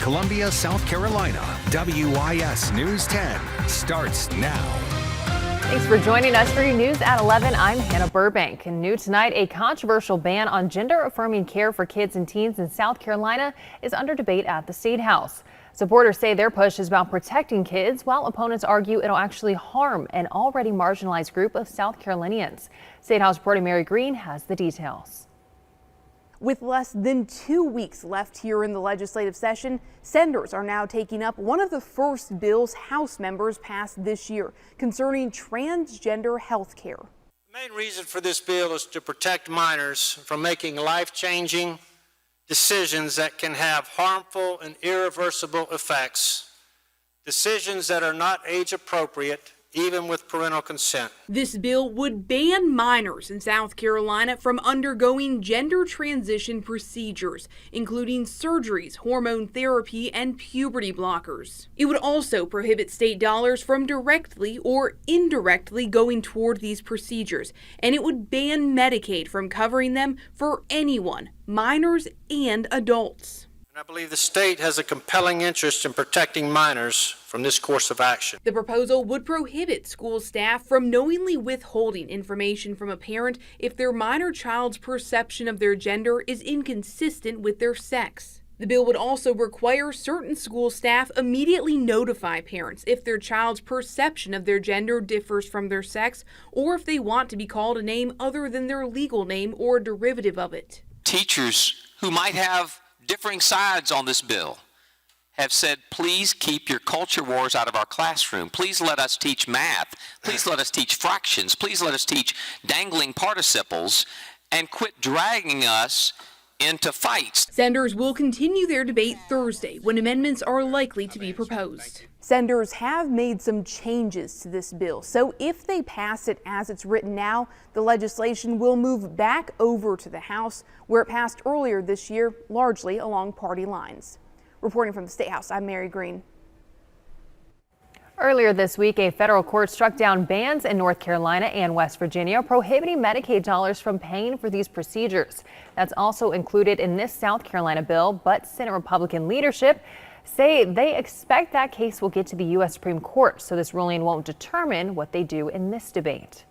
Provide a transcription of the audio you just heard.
Columbia, South Carolina. WIS News 10 starts now. Thanks for joining us for your news at 11. I'm Hannah Burbank. And new tonight, a controversial ban on gender-affirming care for kids and teens in South Carolina is under debate at the State House. Supporters say their push is about protecting kids, while opponents argue it'll actually harm an already marginalized group of South Carolinians. State House reporter Mary Green has the details. With less than 2 weeks left here in the legislative session, senators are now taking up one of the first bills House members passed this year concerning transgender health care. The main reason for this bill is to protect minors from making life-changing decisions that can have harmful and irreversible effects, decisions that are not age-appropriate, even with parental consent. This bill would ban minors in South Carolina from undergoing gender transition procedures, including surgeries, hormone therapy, and puberty blockers. It would also prohibit state dollars from directly or indirectly going toward these procedures, and it would ban Medicaid from covering them for anyone, minors and adults. I believe the state has a compelling interest in protecting minors from this course of action. The proposal would prohibit school staff from knowingly withholding information from a parent if their minor child's perception of their gender is inconsistent with their sex. The bill would also require certain school staff immediately notify parents if their child's perception of their gender differs from their sex, or if they want to be called a name other than their legal name or a derivative of it. Teachers who might have differing sides on this bill have said, please keep your culture wars out of our classroom. Please let us teach math. Please let us teach fractions. Please let us teach dangling participles and quit dragging us into fights. Senators will continue their debate Thursday when amendments are likely to be proposed. Senators have made some changes to this bill, so if they pass it as it's written now, the legislation will move back over to the House, where it passed earlier this year, largely along party lines. Reporting from the State House, I'm Mary Green. Earlier this week, a federal court struck down bans in North Carolina and West Virginia prohibiting Medicaid dollars from paying for these procedures. That's also included in this South Carolina bill, but Senate Republican leadership say they expect that case will get to the U.S. Supreme Court, so this ruling won't determine what they do in this debate.